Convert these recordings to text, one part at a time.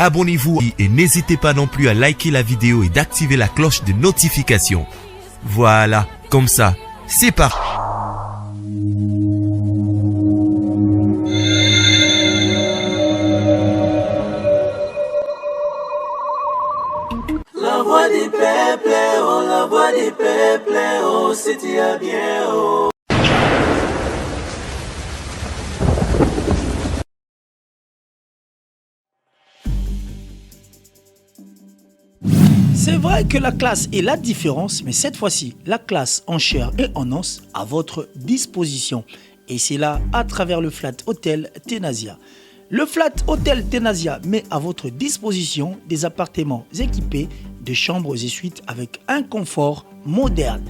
Abonnez-vous et n'hésitez pas non plus à liker la vidéo et d'activer la cloche de notification. Voilà, comme ça, c'est parti. La voix du peuple, oh, la voix du peuple, oh, c'était bien, oh. C'est vrai que la classe est la différence, mais cette fois-ci, la classe en chair et en os à votre disposition. Et c'est là à travers le Flat Hotel Tenasia. Le Flat Hotel Tenasia met à votre disposition des appartements équipés de chambres et suites avec un confort moderne.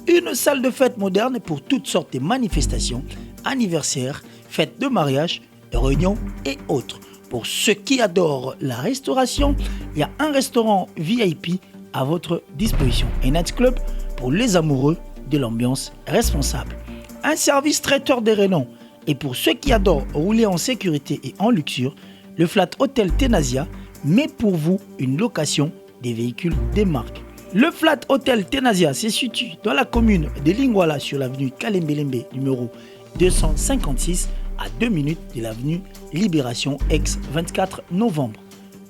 Une salle de fête moderne pour toutes sortes de manifestations, anniversaires, fêtes de mariage, réunions et autres. Pour ceux qui adorent la restauration, il y a un restaurant VIP à votre disposition. Un nightclub pour les amoureux de l'ambiance responsable. Un service traiteur de renom. Et pour ceux qui adorent rouler en sécurité et en luxure, le Flat Hotel Tenasia met pour vous une location des véhicules des marques. Le Flat Hotel Tenasia se situe dans la commune de Lingwala sur l'avenue Kalembelembe numéro 256 à 2 minutes de l'avenue Libération ex-24 novembre.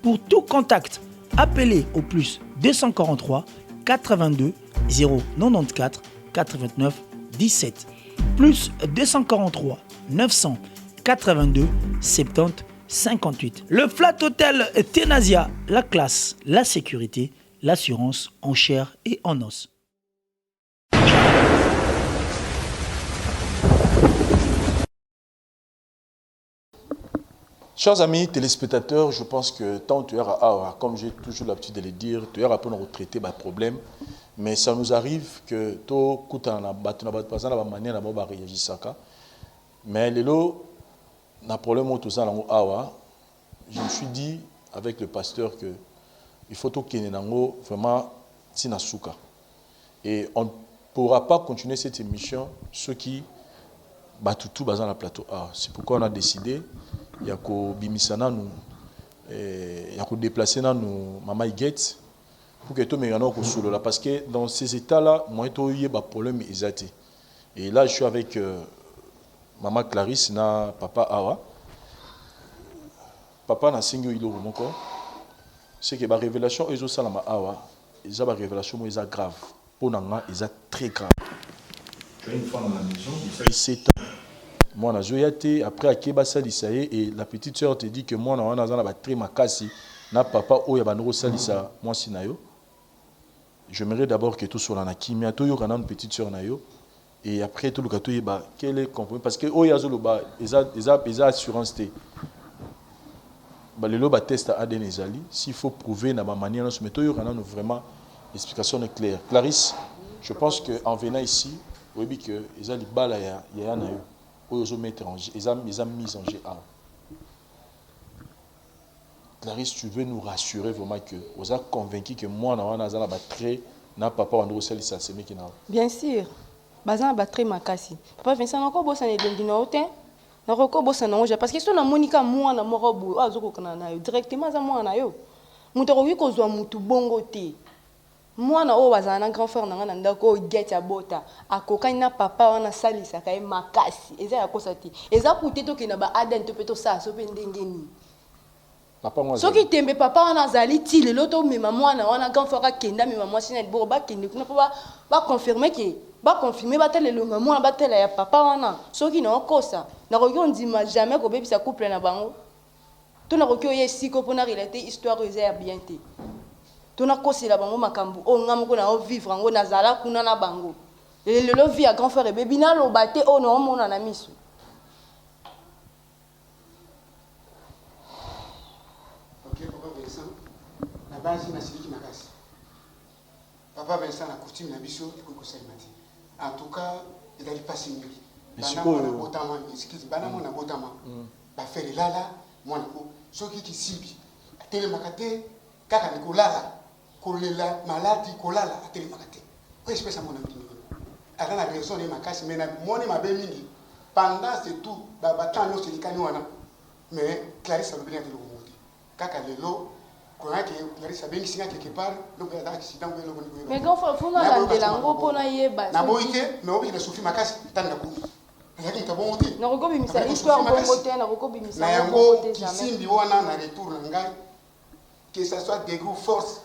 Pour tout contact, appelez au plus 243 82 094 89 17 plus 243 982 70 58. Le Flat Hotel Tenasia, la classe, la sécurité, l'assurance en chair et en os. Chers amis téléspectateurs, je pense que tant tu as, comme j'ai toujours l'habitude de le dire, tu as pour nous traiter des problèmes, mais ça nous arrive que tout coûte en abattu, la manière dont on réagit ça. Mais les lots, le problème tout ça, je me suis dit avec le pasteur que il faut tout qu'il vraiment sinasuka. Et on ne pourra pas continuer cette émission ceux qui battent tout dans la plateau A. C'est pourquoi on a décidé il y a qu'au bimisana nous il y a qu'au déplacer nous Mama Igette pour que tout le monde soit là parce que dans ces états là moi il y a des problèmes exacts. Et là je suis avec Maman Clarisse na papa Awa. Papa na singo ilo moko. C'est que la révélation est au salama Awa, ils ont une révélation mais grave. Pour nous ils sont très grave. Tu as une femme à la maison, il fait 7 ans. Moi, après, et la petite soeur te dit que moi, je suis très makasi. Na papa, oh, moi, j'aimerais d'abord que tout soit dans la kimia. Tu as une petite soeur. Et après, tout le cas, quel est le compromis? Parce que, oh, il y a assurance. Les lots test à ADN. S'il faut prouver de ma manière, mais tu as vraiment l'explication claire. Clarisse, je pense qu'en venant ici, oui, que il y a des balles, il y a ils ont mis en GA. Clarisse, tu veux nous rassurer vraiment que vous êtes convaincu que moi, je suis très na papa on doit ça c'est qui na. Bien sûr. Bazan ba très makasi. Papa Vincent encore bossa ne dengi na hotel. Na roko bossa na oja parce que so na Monica moi na morobo azoko kana na yo directement za moi na yo. Muto ko ko zwa mutu bongo te. Mwana o bazana grand frère nanga na ndako get ya bota akokani na papa wana salisa kai makasi eza ya kosa ti eza puté to kina ba aden to peto sa so pe ndengeni papa moi soki tembe papa wana zali ti le loto mema mwana wana grand frère kenda mema moi sinel bo ba kende kuna ba confirmer que ba confirmer ba tele longa mwana ba tele ya papa wana soki na kosa na ko ndima jamais ko bebisa couple na bango to na ko ye siko pona relater histoire eza bien te. Tuna kosi la bango makambu o ngam ko na o vivre ngo nazala kuna na bango le vie à grand frère bébé na lo baté o no mona na misu. OK papa Vincent na base na siliki makasi papa Vincent na coutume na biso ko salimati en tout cas il a passé mieux bana mona botama excuse bana mona botama ba faire lala mona ko soki ki sibi tele makate kaka ni ko lala kolela maladi kolala ateli makate ko espèce mon ami ala na raison de makasi mais na moni mabe mingi pendant c'est tout ba temps no silikani wana mais Clarisse a bien de le monter kaka lelo kona ke Clarisse bengi singa quelque part donc il y a accident ou lelo mais quand faut na landela ngo pona yeba na boike mais obi na soufi makasi tanda ku ezaki mutu abongo te na kokobimisa histoire bongo te na kokobimisa na yango kisimbi wana na retour na ngai que ça soit des groupes force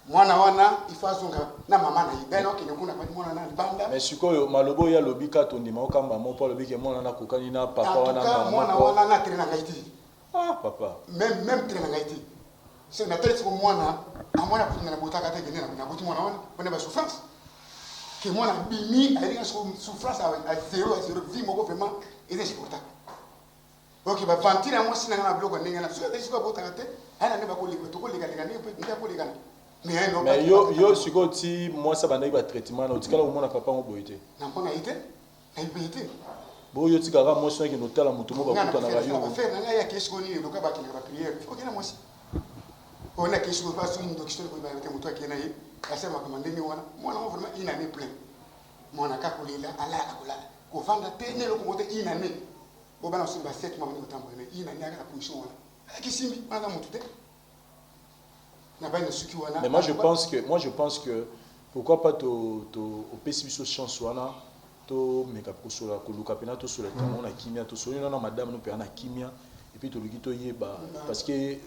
mwana wana il faut azonga na mama na ibeno okende kuna pati mwana na libanda mais sikoyo malobo ya lobika tondima okamba mo po lobike mwana na kokani na papa wana na mwana wana na train na ngai te ah papa même train na ngai te c'est na tête ko mwana amona kutinga na botaka te gene na boti mwana wana pone ba souffrance que mwana bimi alinga souffrance à zéro vie moko vraiment est insupportable ok ba ventile moi sinanga na bloko ndenge na so de siko botaka te ana ne ba ko liko to ko lika lika ne ko lika mais yo siko ti moi ça bana ba traitement na otikala omona papa mo boyité na mpona ite na ibité bo yo tikara moi so ki notala mutu mo ba kutana ba yo ba faire na ya kesko ni loka ba kina ba prière faut que na moi si on a kesko pas sur une docteur ko ba te mutu akena yi asema kama ndeni wana mwana mo vraiment ina ne plein mwana ka kolela ala akola ko vanda te ne loko mote ina ne bo bana so ba 7 mois ni otambo ne ina ne aka position wana akisimbi wana mutu te. Mais moi je pense que pourquoi pas au pessimisme chance wana to meka kosola koluka pena to sola tango na kimia to sola na madame no pena kimia et puis to luki to yeba parce que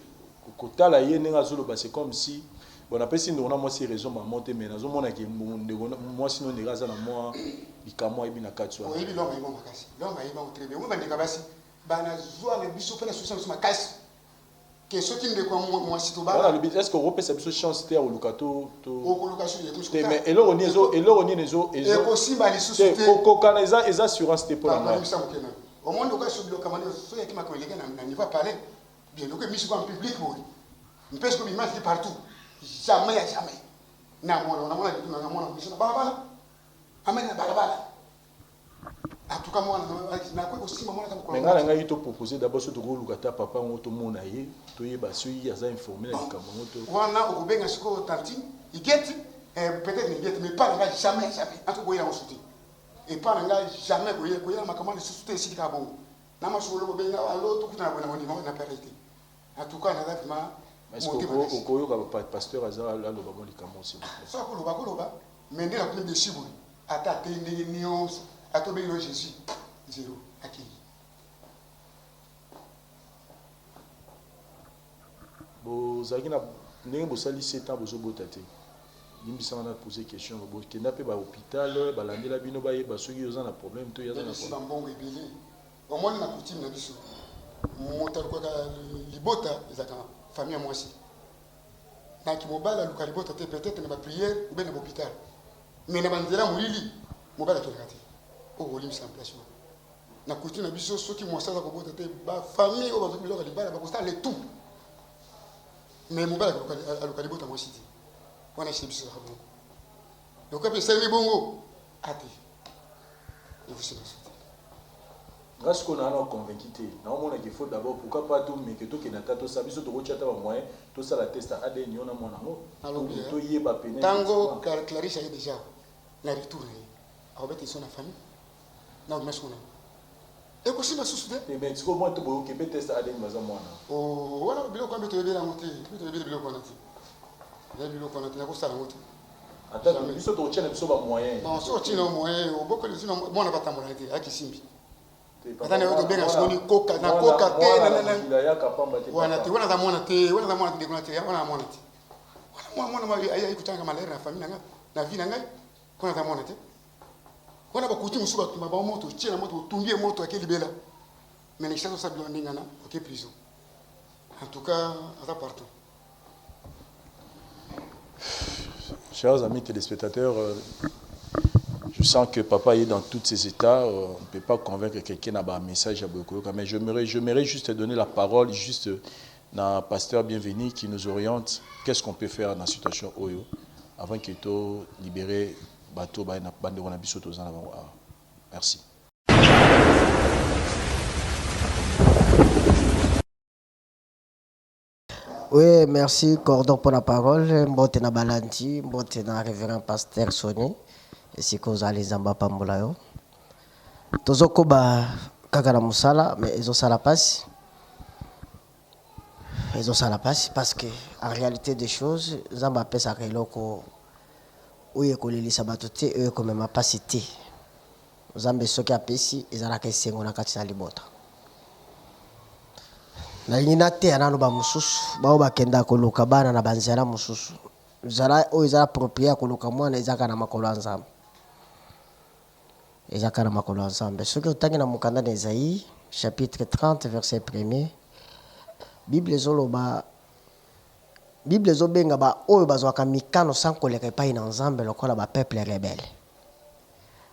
kotala ye nenga zolo ba c'est comme si bon après si on a moi ces raisons maman te mais nazo mona ki moi sinon ne gaza na moi ikamo ebi na katso o ebi loma ibo makasi loma ibo très bien mo bandeka basi bana zoa le biso pena souci makasi que ce qui ne quoi moi si to ba voilà le but est-ce qu'on repère sa chance terre au lukato to au colocation de tout mais et l'on y nezo et aussi ba les sous ko kaneza les assurances te pour la mort au monde au cas sur le commande so yaki makolega na niveau parler bien donc mission en public bon on peut se comme image partout jamais na mona na mona mission na bala amena bala en tout cas moi na ko aussi maman na ko mais ngala ngai to proposer d'abord ce to lukata papa ngoto mona ye to yeba so yi aza informé na likambo ngoto wana obenga siko tartine igeti peut-être igeti mais pas nga jamais en tout cas il a souti et pas nga jamais ko ya makamani souti ici ka bon na masolo bo benga alo to kuna bona na parité en tout cas na vraiment est-ce que ko yo ka pasteur azara la lo ba likambo aussi ça ko lo ba mais ndela ko de chibu ata te ndenge nuance atobe yo Jésus zéro accueilli. Bozaki na ndenge bosali 7 ans bozobota te limbisa na poser question bo kenda pe ba hôpital ba landela bino ba yeba soki yoza na problème to yaza na problème mbongo ebele omoni na coutume na biso moto alikoka libota ezaka famille mwasi na kimobala luka libota te peut-être na ba prière ou bien na hôpital mais na banzela molili mobala to rakati o olimisa en place na coutume na biso soki mosala ko bota te ba famille o ba biloko libala ba kosta le tout mais mobala aluka libota mwasi te wana chez biso ka bongo donc après ça les bongo ate il faut se passer grâce qu'on a convaincu te na omona qu'il faut d'abord pourquoi pas tout mais que to kenata to sabiso to kochata ba moyen to ça la test ADN yona mona ngo to yeba pene tango Clarisse est déjà la retourner avec son famille na mais son et ko sima susu de mais siko moi to bo ke be test ADN maza mona oh wala bilo ko beto bela ngote beto bilo ko nati ya bilo ko nati na ko sala ngote ata biso to chene biso ba moyen bon so chino moyen o boko le sino mona batambola te akisimbi atane oto benga soni koka na koka te na ya kapamba te wana te wana za mona te de kuna te wana mona te wana mona ma ai kutanga malere na famille na vie na ngai kuna za mona te wana bakuti musuba tuma ba moto tchela moto tumbie moto akeli bela mais les choses ça bien ndingana OK prison en tout cas à partout. Chers amis téléspectateurs, je sens que papa est dans tous ses états. On ne peut pas convaincre quelqu'un d'avoir un message à beaucoup. Mais j'aimerais juste donner la parole juste à pasteur bienvenu qui nous oriente. Qu'est-ce qu'on peut faire dans la situation Oyo avant qu'il soit libéré bateau na bande on a biso to zana. Merci. Oui, merci Cordon pour la parole. Mbote na Balanti, mbote na révérend pasteur Sony. Et si vous allez zamba pambulayo. Tozoko ba kaka na musala mais ezo sala passe. ils ont ça la passe parce que en réalité des choses Zamba pesa keloko oye kolelisa bato te oye komema pasi te Nzambe soki apesi ezalaka esengo na kati na libota na lingina te anano ba mususu bao bakenda koluka bana na banzela mususu zala oyo ezala approprié koluka mwana ezaka na makolo ya Nzambe ezaka na makolo ya Nzambe soki otangi na mokanda na Esaïe chapitre 30 verset 1er Bible ezobenga ba oyo bazwaka mikano sans koleka epai na Nzambe lokola ba peuple rebelle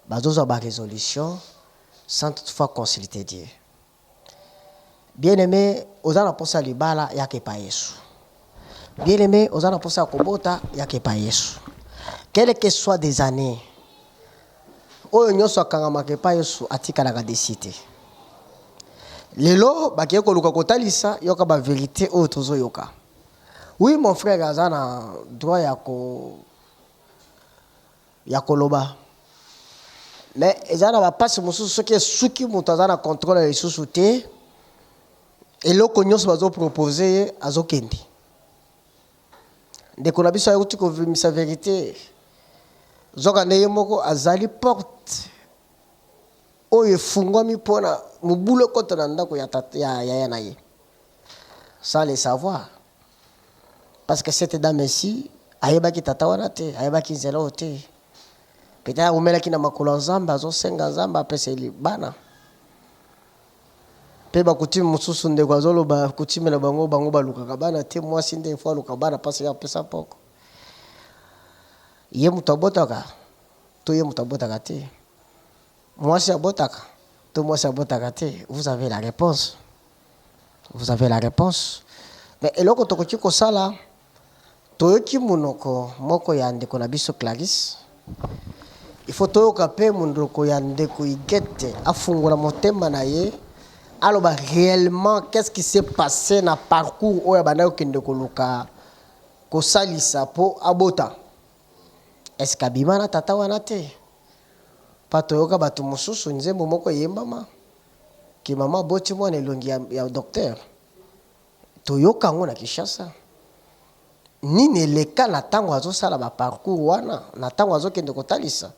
bazozwa ba résolution sans toutefois consulter Dieu. Bien-aimé, ozana posa libala yake pa Yesu. Bien-aimé, ozana posa kobota yake pa Yesu. Quelles que soient des années oyo nyonso akangamaka pa Yesu atikalaka desite. Lelo bakie koluka kotalisa yoka ba vérité oyo tozoyoka. Oui mon frère azana droit ya koloba. Mais ezana ba passe mususu soki suki mutu azana contrôle ya lisusu te eloko nyonso bazo proposer azokende. Ndeko na biso ayuti kovimisa vérité zoka ndeye moko azali porte oyo efungwami mpona mobulu ekota na ndako ya na ye sans le savoir parce que cette dame ici ayebaki tata wana te ayebaki nzela oyo te peut-être omelaki na makolo ya Nzambe azosenga Nzambe apeseli bana mpe bakutime mosusu ndeko azoloba kutime na bango balukaka bana te mwasi nde fo aluka bana mpasi apesa mpoko ye moto abotaka to ye moto abotaka te mwasi abotaka to mwasi abotaka te vous avez la réponse mais eloko tokoki kosala toyoki munoko moko ya ndeko na biso Clarisse il faut toyoka mpe munoko ya ndeko Igete afungola motema na ye aloba réellement qu'est-ce qui s'est passé na parcours oyo bana okende koluka kosalisa po abota est-ce que abima na tata wana te pa toyoka bato mosusu nzembo moko yembama ki mama boti mwana elongi ya docteur toyoka ngo na Kinshasa nini eleka na ntango azosala ba parcours wana na ntango azokende kotalisa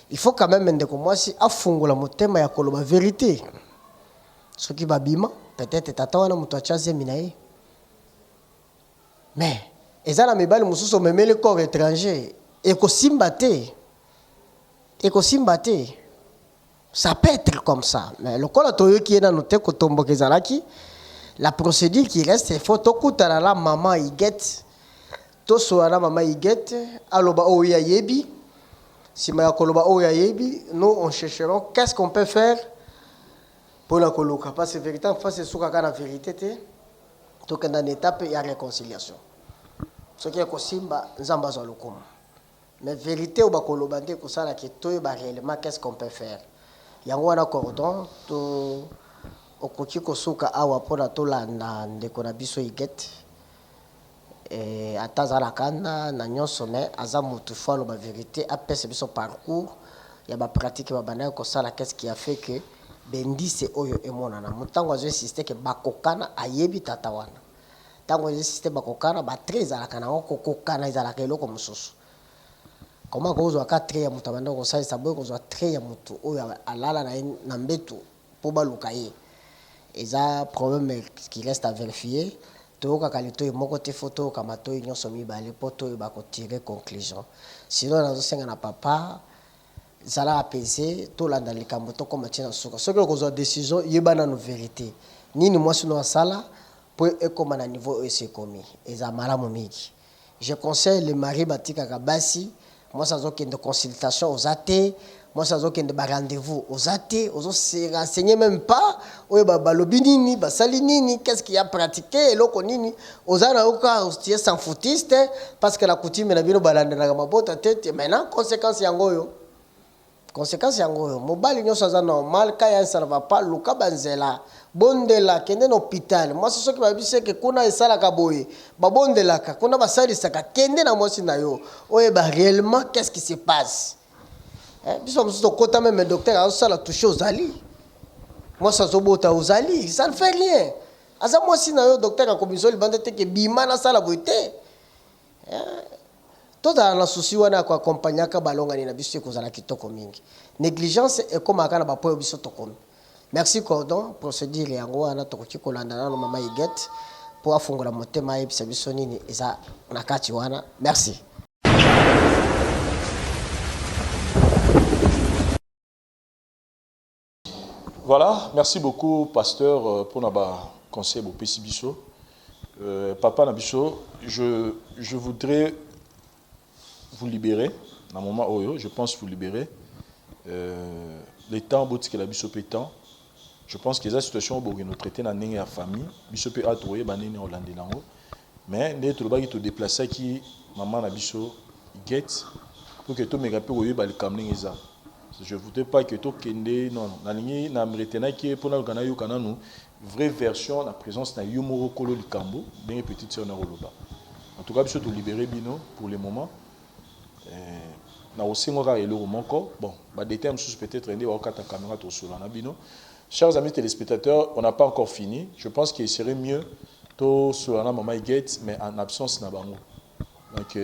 il faut quand même ndeko mwasi afungola motema ya koloba vérité soki babima peut-être tata wana moto atia zemi na ye mais eza na mibali mosusu omemeli corps étranger ekosimba te ça peut être comme ça mais lokola toyoki ye nano te kotomboka ezalaki la procédure qui reste il faut tokutana la maman Igete tosola na maman Igete aloba oyo ayebi sima ya koloba oyo ayebi nous on chercherons qu'est-ce qu'on peut faire pour la koloka parce que vérité en face soka kana vérité te tokenda na étape ya réconciliation soki ekosimba Nzambe azwa lokumu mais vérité ou bakoloba nde kosala ke toyeba réellement qu'est-ce qu'on peut faire yango wana cordon to okoki kosuka awa mpona tolanda ndeko na biso Igete ata aza na kanda na nyonso me aza motu fo aloba vérité apesa biso parcours ya bapratique babandaki kosala qu'est-ce qui a fait que bendise oyo emonana motango azoinsiste ke bakokana ayebi tata wana ntango azoinsiste bakokana batre ezalaka nango kokokana ezalaka eloko mosusu koma kozwaka tre ya moto abandaki kosalisa boye kozwa tre ya motu oyo alala na ye na mbetu mpo baluka ye eza problème qui reste à vérifier toyokaka litoyi moko te fo toyoka matoyi nyonso mibale mpo toyeba kotire conclusion sinon nazosenga na papa zala apaisé tolanda likambo tokoma tie na suka soki okozwa décision yeba nano vérité nini mwasi no asala mpo ekoma na niveau oyo esi ekomi eza malamu mingi je conseille le mari batikaka basi mwasi azokende consultation oza te mwasi azokende barendez-vous oza te ozose renseigner même pas oyo balobi nini basali nini qu'est-ce qu'il y a pratiqué eloko nini oza na yoka ostie sans foutiste parce que la coutume na bino balandelaka mabota te maintenant conséquence yango oyo mobali nyonso aza normal kaya ça ne va pas luka banzela bondela kende na hôpital mwasi soki babiseke kuna esalaka boye babondelaka kuna basalisaka kende na mwasi na yo oyeba réellement qu'est-ce qui se passe biso mosusu tokota même docteur azosala touche ozali mwasi azobota ozali ça ne fait rien aza mwasi na yo docteur akomiso libanda te ke bima na sala boye te tozala na susi wana ya koakompagnaka balongani na biso ekozala kitoko mingi négligence ekomaka na bapoyo biso tokomi. Merci Cordon, procédure yango wana tokoki kolanda nano mama Iget po afungola motema ayebisa biso nini eza na kati wana. Merci. Voilà, merci beaucoup, pasteur, pour notre conseil au PC Bisso. Papa Nabisso, je voudrais vous libérer, dans le moment où je pense vous libérer. Les temps, que la Bisso pétant, je pense que la situation où nous traitons dans la famille, Bisso peut être hollandais. Mais nous devons te déplacer qui, maman Nabisso, get, pour que tout le monde je ne voudrais pas que tout kende non na lingi na mretena qui pour na kana yo kana nous vraie version la présence na Yumoro Kolo Likambo bien petite sœur na Roloba. En tout cas biso to libérer bino pour le moment na osingo ka elo moko bon ba des termes sous peut-être ndé wa kata caméra to sur na bino. Chers amis téléspectateurs, on n'a pas encore fini. Je pense qu'il serait mieux to sur na mama Iget mais en absence na bango. Donc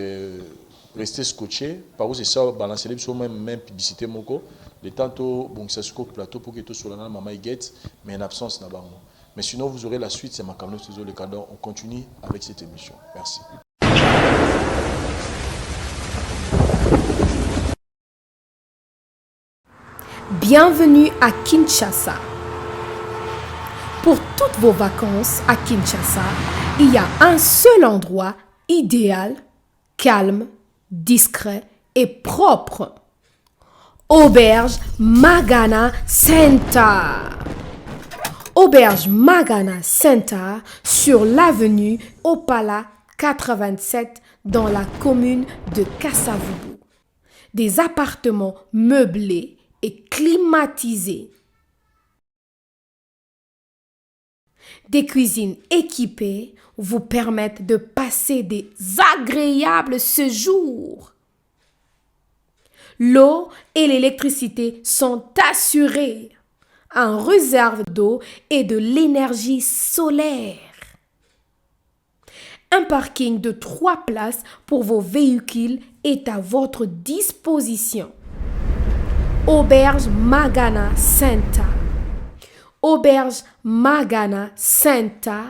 rester scotché, par contre c'est ça, balancer les même publicité moko, le temps bon ça se plateau pour que tout soit là maman Iget, mais en absence n'a pas. Mais sinon vous aurez la suite, c'est ma caméra sur le cadre. On continue avec cette émission. Merci. Bienvenue à Kinshasa. Pour toutes vos vacances à Kinshasa, il y a un seul endroit idéal, calme, discret et propre. Auberge Magana Center. Auberge Magana Center sur l'avenue Opala 87 dans la commune de Kassavubu. Des appartements meublés et climatisés. Des cuisines équipées vous permettent de passer des agréables séjours. L'eau et l'électricité sont assurées. En réserve d'eau et de l'énergie solaire. Un parking de 3 places pour vos véhicules est à votre disposition. Auberge Magana Center. Auberge Magana Center.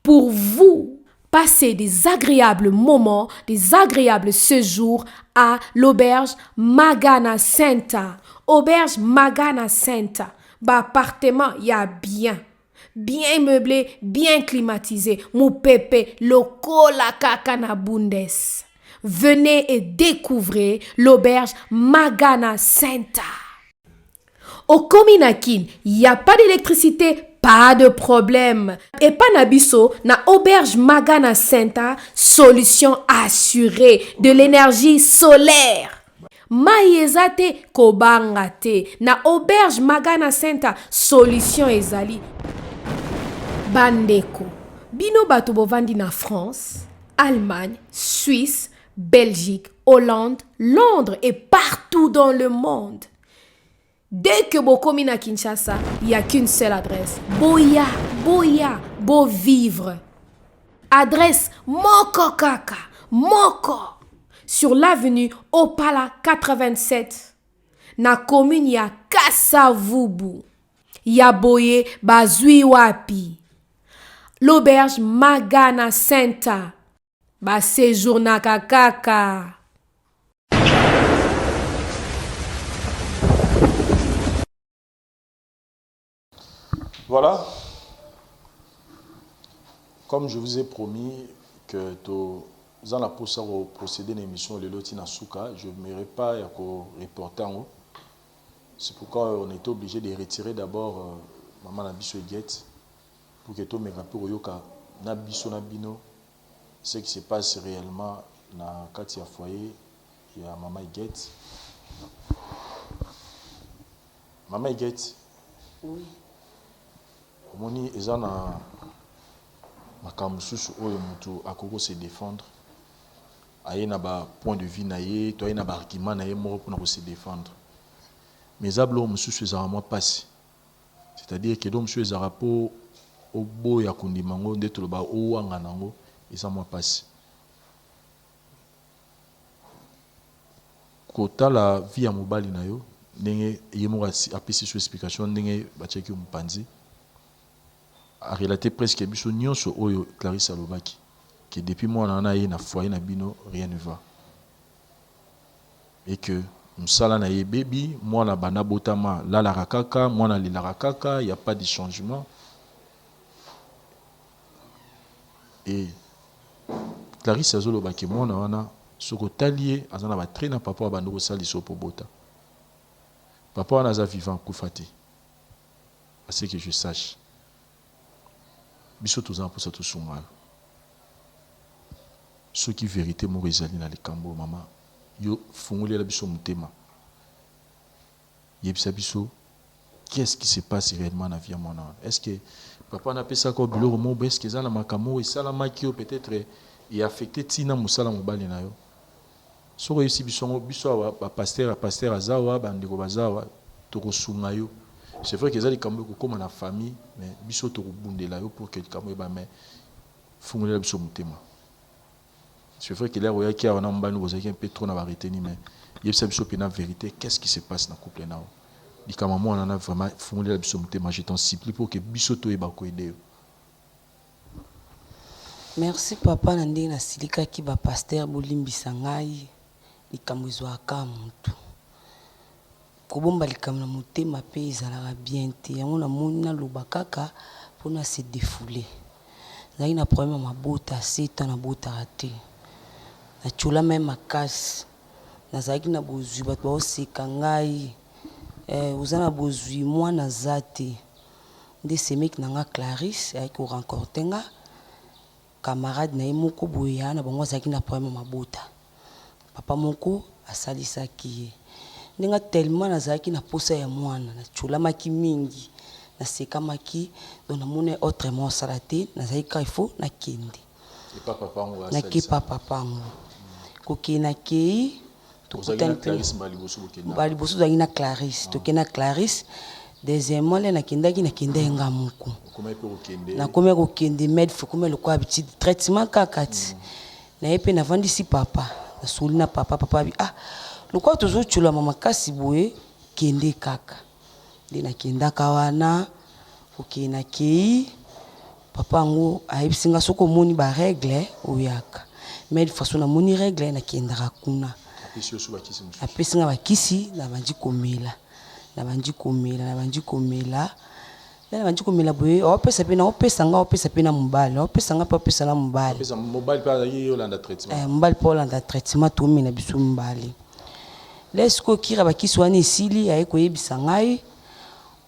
Pour vous, passez des agréables moments, des agréables séjours à l'auberge Magana Center. Auberge Magana Center. Appartement, il y a bien meublé, bien climatisé. Mon pépé, loko la kakana bundes. Venez et découvrez l'auberge Magana Center. Au Kominakin, il n'y a pas d'électricité, pas de problème. Et pas nabiso, na auberge Magana Center, solution assurée de l'énergie solaire. Maïezate kobangate, na auberge Magana Center, solution ezali. Bandeko, bino bato bovandi na France, Allemagne, Suisse, Belgique, Hollande, Londres et partout dans le monde. Dès que vous communez à Kinshasa, il n'y a qu'une seule adresse. Boya, beau vivre. Adresse Moko Kaka, Moko. Sur l'avenue Opala 87. Na commune il y a Kassavubu. Ya boye bazui wapi. L'auberge Magana Center. Ba séjour na kakaka. Voilà. Comme je vous ai promis que dans la procéder à l'émission de Loti Nasuka, je ne m'irai pas à reporter en haut. C'est pourquoi on était obligé de retirer d'abord Maman Nabiso Iget pour que tout le monde Yoka Nabiso Nabino ce qui se passe réellement dans Katia foyer et à Maman Iget. Maman Iget. Oui. Moni ezana makambo susu oyo mutu akoko se défendre aye na ba point de vue na ye to aye na ba argument na ye moko pour se défendre mais zablo mususu ezara moi passe c'est-à-dire que donc monsieur ezara po obo ya kundimango nde toloba owanga nango eza mwa pasi. Kotala vie ya mobali na yo ndenge yemo apesi so explication ndenge batiaki mopanzi a relaté presque biso nyonso oyo Clarisse alobaki que depuis moi na ye na foyer na bino rien ne va et que musala na ye bebi moi na bana botama la la kaka moi na lila kaka y a pas de changement et Clarisse azolobaki moi na wana soko talier azana ba traîner papa wa bando sali so pobota papa wana za vivant kufati à ce que je sache biso tozana pour ça tout sunga ce qui vérité mo rezali na likambo mama yo fungoli la biso mutema yebisa biso qu'est-ce qui se passe réellement na vie mon âme est-ce que papa na pesa ko biloko mo est-ce que zala makamo et sala makio peut-être et affecté tina musala mobali na yo soko yesi biso ba pasteur azawa bandeko bazawa to sunga yo. C'est vrai que ça les cambo comme na famille mais biso to bundela yo pour que cambo ba mais fungoli biso mutema. C'est vrai que là où il y a un ambano vous avez un peu trop na retenir mais il y a biso pena vérité qu'est-ce qui se passe dans couple na di kama moi on a vraiment fungoli biso mutema je t'en supplie pour que biso to eba ko aider. Merci papa na ndenge na silika ki ba pasteur bolimbisa ngai likambo ezwaka mutu kobomba likambo na motema pe ezalaka bien te yango na moni na loba kaka mpona se défouler nazalaki na problème ya mabota 7 ans na botaka te natiola me makasi nazalaki na bozwi bato baoseka ngai oza na bozwi mwana aza te nde semeki na nga Clarisse ayaki korencontre nga camarade na ye moko boye na bango azalaki na problème ya mabota papa moko asalisaki ye ndenge tellement nazalaki na posa ya mwana natiolamaki mingi nasekamaki donc namoni autrement osala te nazalaki ka ifo nakende nakepa papa ngo kokende nakei baliboso tozalaki na Clarisse tokende na Clarisse deuxièmement le nakendaki nga moko nakomi kokende med fokome lokola petit traitement kaka ti naye mpe navandisi papa nasoli na papa abi lokola tozotiola makasi boye kende kaka nde nakendaka wana kokende nakei papa yango ayebisi nga soki omoni baregle oyaka mais de façon namoni regle nakendaka kuna apesi nga bakisi nabandi komela boye opesa pe na opesa nga mobali opesa nga pe opesa na mobali mobali pe olanda traitement tomi na biso mobali lesko kira bakisi wana esili aye koyebisa ngai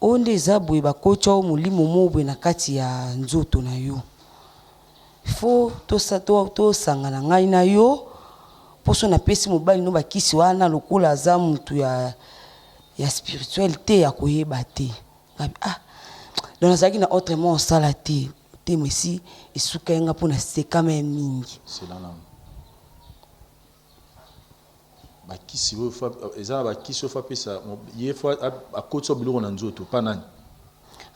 oyo nde eza boye bakotya o molimo mo boye na kati ya nzoto na yo fo tosangana ngai na yo poso napesi mobali no bakisi wana lokola aza mutu ya spirituel te ya koyeba te donc nazalaki na autrement osala te mesi esuka yenga mpo nasekama ya mingi bakisi eza bakisi ofa pesa ye fois akotisa biloko na nzoto pa nani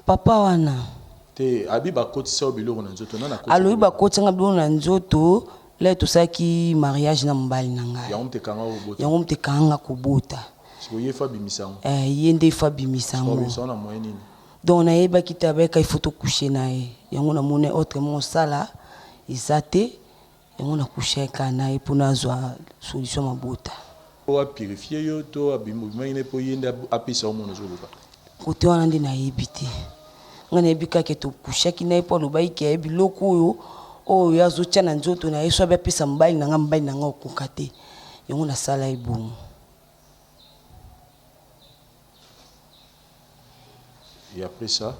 papa wana te abi bakotisa biloko na nzoto nana aloyi bakotisa biloko na nzoto le tosalaki mariage na mobali na ngai yango mutekanga kobota ye fa bimisango ye nde fa bimisango donc nayebaki te abeka il faut tokouche na ye yango namoni autrement osala eza te yango nakusheka na ye mpo nazwa solution mabota apurifie yo to abimobimangine mpo ye nde apesa omona ozoluka kote wana nde nayebi te nga nayebi kaka tokushaki na ye mpo alobaki ke ayebi biloko oyo azotya na nzoto na ye so abi apesa mobali na nga okoka te yango nasala ye bongo. Et après ça,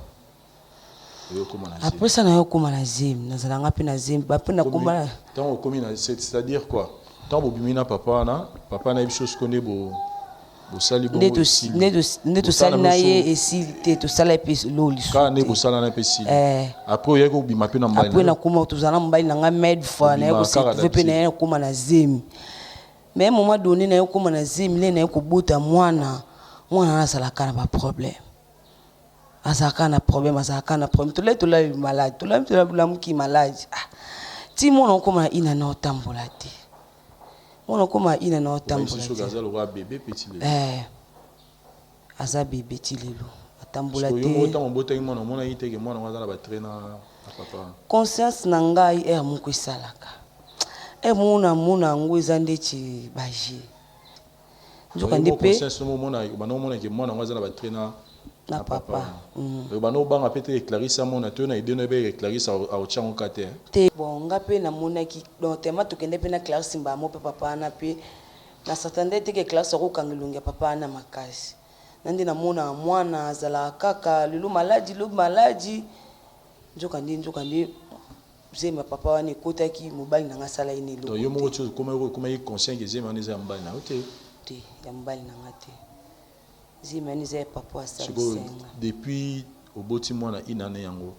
na yo koma na zemi nazalanga pe na zemi bape na komba tant komi na c'est-à-dire quoi tant bobimina papa na biso skone bo sali bo nde to sali na ye esi te to sala pe loli ka ne bo sala na pe si après yeko bima pe na mbali après na koma to zana mbali na nga med fa na yeko se pe na ye koma na zemi mais moment donné na yo koma na zemi le na yeko bota mwana na sala kana ba problème azaka na problème to la malade to la muki malade ti mona koma ina na otambola te mona koma ina na otambola te aza bébé ti lelo atambola te conscience na ngai moko esalaka mona ngo eza ndeti baje nzoka nde pe na papa bano banga pete Clarisse mona to na ideno be Clarisse au chango kate te bon nga pe na mona ki donc tema to kende pe na Clarisse mba mo pe papa na pe na s'attendait te que Clarisse ko kangilunga papa na makasi nandi na mona mwana azala kaka lulu maladi njoka ndi zema papa wane kotaki mobali na ngasala ine lo yo mo chose comment il conscient que zema neza mbali na ote te ya mbali na ngate zema ni ze papa asa depuis au boti mwana inane yango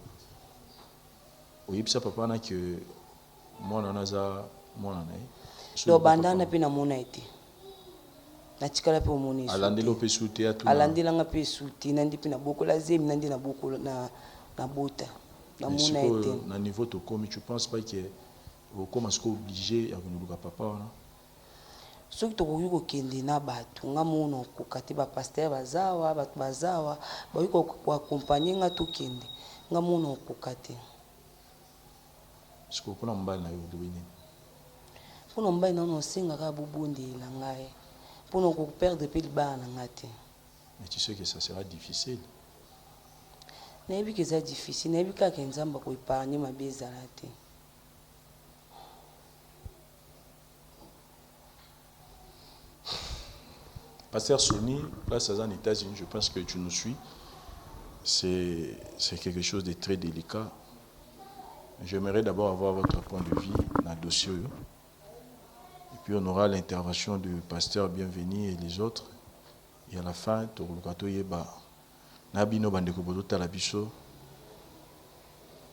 oyipsa papa na que mwana naza mwana na do bandana pe na mona ete na tikala pe omoni alandelo pe souti atu alandela nga pe souti nandi pe na bokola zemi nandi na bokola na bota na mona ete na niveau to comme tu penses pas que au comme est obligé ya konuluka papa wana soki tokoki kokende na bato nga mona kokate bapaster bazawa bato bazawa bakoki koakompagne nga tokende nga mona okokate siko mpona mobali na yo olobi nini mpona mobali nano osengaka bobondela ngai mpona kokoperdre mpe libala na nga te mais tu sais que ça sera difficile nayebi ke eza difficile nayebi kaka nzambe akoepargne mabe ezala te Pasteur Sony, place aux États-Unis, je pense que tu nous suis. C'est quelque chose de très délicat. J'aimerais d'abord avoir votre point de vue dans le dossier. Et puis on aura l'intervention du pasteur Bienvenu et les autres. Et à la fin,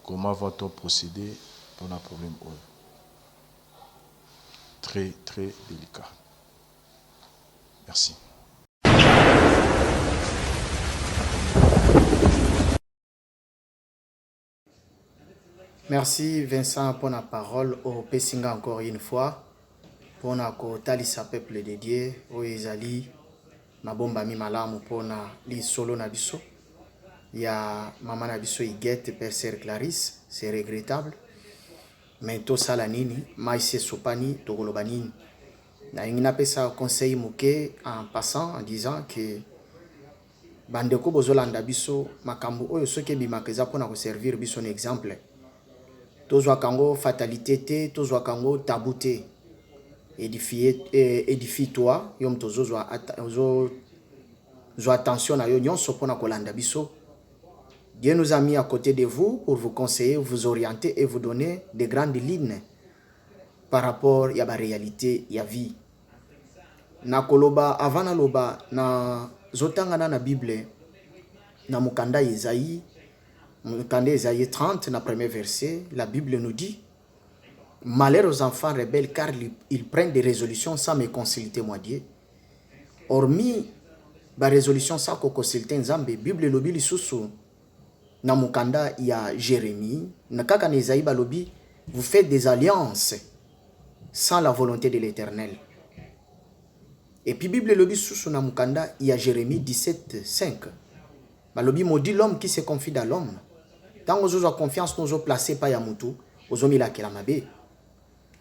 comment va-t-on procéder pour un problème? Très, très délicat. Merci. Merci Vincent pour la parole au Pessinga encore une fois pour na ko talisa peuple de Dieu o ezali mabomba mi malamu pour na li solo na biso ya mama na biso Igette Père Sœur Clarisse, c'est regrettable mais to sala nini mai se sopani to koloba nini na ingina pesa conseil moke en passant en disant que bandeko bozolanda biso makambo oyo soki bimakeza pona ko servir biso un exemple tozwa kango fatalité te tozwa kango tabou te édifie toi yom tozozwa attention na yo nyonso pona kolanda biso. Dieu nous a mis à côté de vous pour vous conseiller, vous orienter et vous donner des grandes lignes par rapport à la réalité ya vie. Na koloba avant na loba na zotanga na Bible na mukanda Isaïe 30 na premier verset, la Bible nous dit: malheur aux enfants rebelles car ils prennent des résolutions sans me consulter moi Dieu. Hormis ba résolution sans ko consulter Nzambe, Bible lobi lisusu na mukanda ya Jérémie na kaka na Isaïe balobi vous faites des alliances sans la volonté de l'Éternel. Et puis Bible lobi lisusu na mukanda ya Jérémie 17:5 balobi maudit l'homme qui se confie dans l'homme. Tant que vous avez confiance, nous avons placé par Yamutu, vous avez mis la Kelamabe.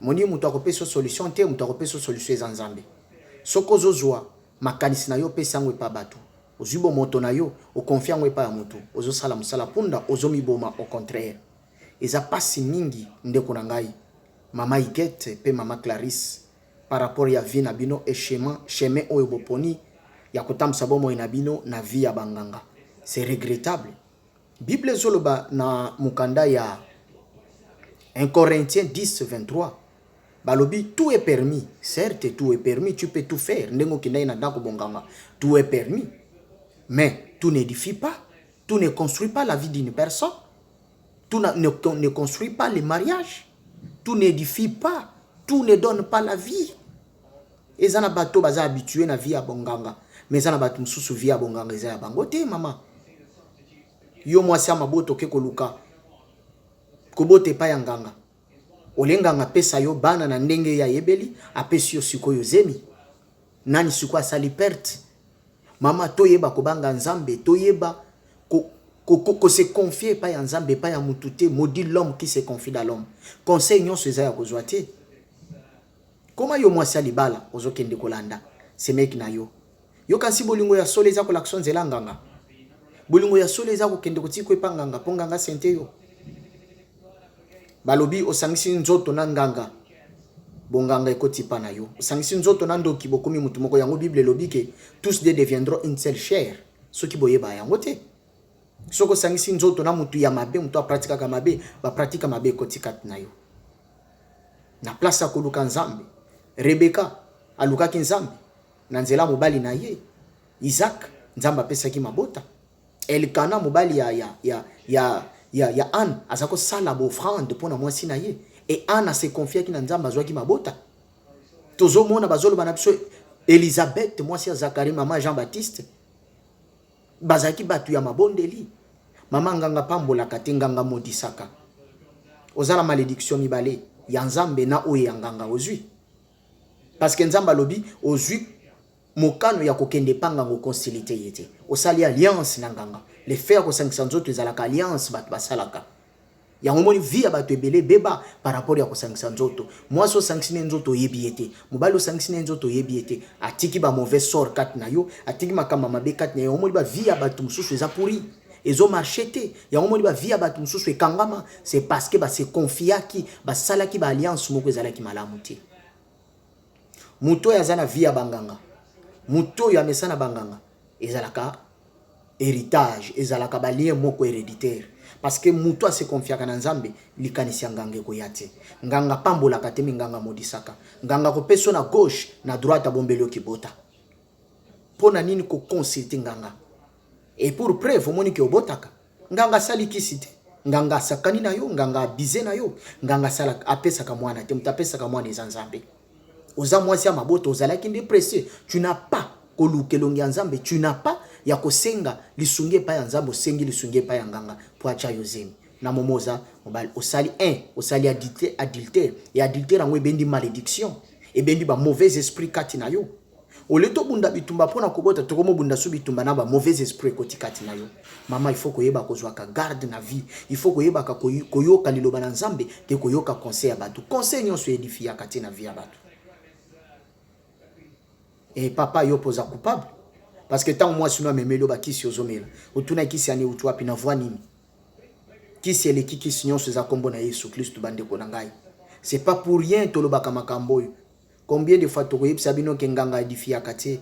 Moni mutu akope so solution te mutu akope so solution za Nzambe. Soko zozwa makanisi na yo pesa ngwe pa batu. Ozubo moto na yo o confia ngwe pa Yamutu. Ozo sala musala punda ozo miboma au contraire. Eza pasi mingi ndeko na ngai. Mama Igette pe mama Clarisse par rapport ya vie na bino et chemin oyo boponi ya kotamsa bomo na bino na vie ya banganga. C'est regrettable. Bible zoloba na mukanda ya 1 Corinthiens 10:23. Balobi tout est permis. Certes, tout est permis, tu peux tout faire. Ndengo kinai na dako bonganga. Tout est permis. Mais tout n'édifie pas. Tout ne construit pas la vie d'une personne. Tout ne construit pas le mariage. Tout n'édifie pas. Tout ne donne pas la vie. Et zana bato baza habitué na vie à bonganga. Mais zana bato msusu vie à bonganga eza ya bango te mama. yo mwasi ya maboto ke koluka kobote pa ya nganga olenganga pesa yo bana na ndenge ya yebeli apesi yo sikoyo zemi nani siko asali perte mama toyeba kobanga nzambe toyeba ko se confier pa ya nzambe pa ya mutute maudit l'homme qui se confie dans l'homme conseil nyonso eza ya kozwa te koma yo mwasi ya libala ozokende kolanda semeki na yo yo kasi bolingo ya solo eza kolakisa nzela nganga bolingo ya solo eza kokende kotika epa nganga mpo nganga sente yo balobi osangisi nzoto na nganga bonganga ekotipa na yo osangisi nzoto na ndoki bokomi mutu moko yango bible lobi ke tous deux deviendront une seule chair soki boyeba yango te soko osangisi nzoto na mutu ya mabe mutu apratikaka mabe bapratika mabe ekotika na yo na place akoluka nzambe Rebeka alukaki nzambe na nzela mobali na ye Isaac nzambe apesaki mabota Elkana mobali ya Anne azako sala bo offrande pona mwasi na ye et Anne se confia ki na nzambe azwaki mabota tozo mona bazolo bana biso Elisabeth mwasi ya Zacharie mama Jean-Baptiste bazaki batu ya mabondeli mama nganga pambola katenganga modisaka ozala malédiction mibale ya nzambe na oye ya nganga ozwi parce que nzamba lobi ozwi mokano ya kokende panga ngo concilité yete osali alliance na nganga le faire ko 500 autres ezalaka alliance bat basalaka ya ngomoni via bato ebele beba par rapport ya ko 500 autres moi so 500 nzoto yebiete mobalo 500 nzoto yebiete atiki ba mauvais sort kat na yo atiki makamba mabe kat na yo ngomoni ba via bato mususu eza pourri ezo marchete ya ngomoni ba via bato mususu ekangama c'est parce que ba se confiaki ba salaki ba alliance moko ezalaki malamu te muto ya zana via banganga muto ya mesana banganga ezalaka héritage ezalaka ba lien moko héréditaire parce que muto se confiaka na nzambe likanisi nganga ko yate nganga pambola katemi nganga modisaka nganga ko peso na gauche na droite bombelo kibota pona nini ko consulter nganga et pour preuve moni ke obotaka nganga sali kisite nganga sakani na yo nganga bize na yo nganga sala apesa ka mwana te mutapesa ka mwana ezanzambe oza mwasi ya maboto ozalaki ndépressé tu n'as pas kolukelongi ya nzambe tu n'as pas ya kosenga lisunge pa ya nzambe osengi lisunge pa ya nganga po acha yozemi na momoza mobali osali osali adultère et adultère ngo ebendi malédiction ebendi ba mauvais esprit kati na yo oleto bunda bitumba pona kobota tokomo bunda su bitumba na ba mauvais esprit koti kati na yo mama il faut koyeba kozwaka garde na vie il faut koyeba ka koyoka liloba na nzambe te koyoka conseil ya bato conseil nyonso edifia kati na vie ya bato. Et papa yo posa coupable parce que tant moi sino memelo ba kisi ozomela utuna kisi ani utwa pina voix nini kisi ele kisi nyonso za kombo na Yesu Kristo bande ko ngai c'est pas pour rien to lobaka makambo combien de fois to ko yipsa bino ke nganga edifia kati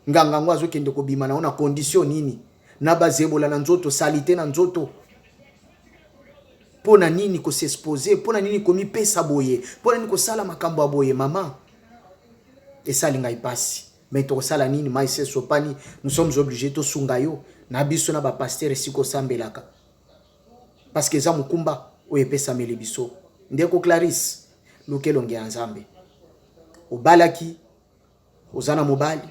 nganga ngwazo kende ko bima na ona condition nini na bazebola na nzoto salite na nzoto pona nini ko s'exposer pona nini ko mi pesa boye pona nini ko sala makambo aboye mama. Et ça l'inga passe mais to sala nini maïse sopani nous sommes obligés to sungayo na biso na ba pasteur siko sambelaka parce que za mukumba oyepesa mele biso ndeko Clarisse lukelonge ya nzambe obalaki ozana mobali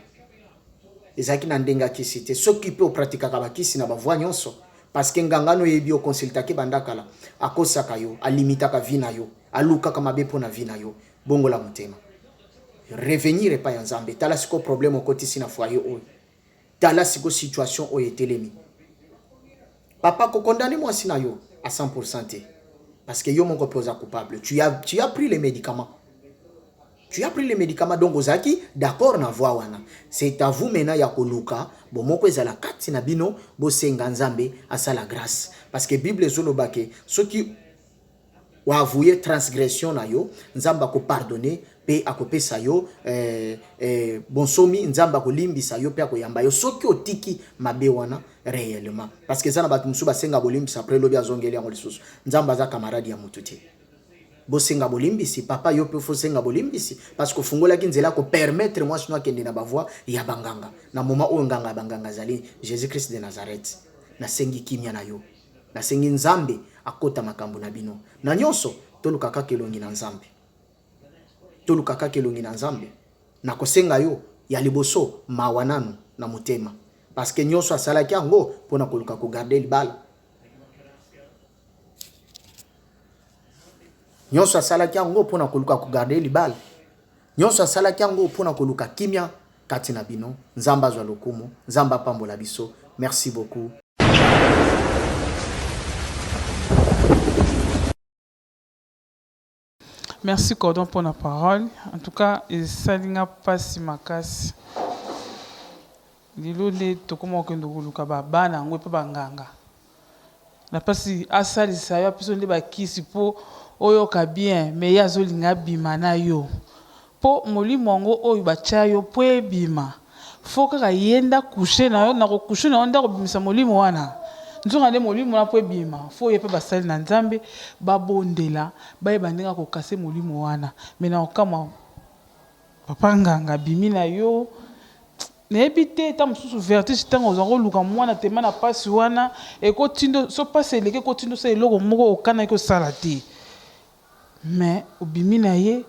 ezaki na ndenga kisite soki pe opratika ka bakisi na bavoi nyonso parce que ngangano yebi o consultaki bandakala akosaka yo alimitaka vina yo aluka kama bepo na vina yo bongo la mutema revenir pa ya nzambe tala siko problème okoti sina foyer oyo tala siko situation oyo etelemi papa ko condamner moi sina yo à 100% te parce que yo mon posa coupable tu as pris les médicaments donc ozaki d'accord na voix wana c'est à vous maintenant ya koluka bon moko ezala kati na bino bo senga nzambe asala grâce parce que bible zolobake soki wa avouer transgression na yo nzamba ko pardonner pe akopesa yo bonsomi nzamba ko limbisa yo pe akoyamba yo soki otiki mabe wana réellement parce que ça na batu musu basenga bolimbisa après lobi azongeli yango lisusu nzamba za camarade ya mututi bosenga bolimbisi papa yo pe fo senga bolimbisi parce que fungola ki nzela ko permettre moi sino akende na bavoi ya banganga na moment o nganga banganga zali Jésus Christ de Nazareth na sengi kimya na yo na sengi nzambe akota makambo na bino na nyonso tolukaka kelongi na nzambe na kosenga yo ya liboso mawanano na mutema parce que nyonso asalaki yango mpona koluka kogarde libala. Nyonso asalaki yango mpona koluka kogarde libala. Nyonso asalaki yango mpona koluka kimia kati na bino. Nzamba azwa lokumu, nzamba apambola biso. Merci beaucoup. Merci Cordon pour la parole. En tout cas, Salinga passe makasi. Lilo le tokoma okendo koluka bana ngwe pe banganga. Na pasi asali sayo apiso nde bakisi po oyo ka bien mais ya zolinga bima na yo. Po molimo ngo oyo bacha yo po ebima. Foka ka yenda coucher na yo na ko coucher na onda ko bimisa molimo wana. Nzonga nde molimo na po ebima. Fo yepe basali na Nzambe babondela bayeba ndinga ko kase molimo wana. Mais na okama papa nganga bimi na yo. N'ébité ta mususu vertige tango ozango luka mwana tema na pasi wana e ko tindo so pasi eleke ko tindo sa eloko moko okana ko sala te mais obimi na ye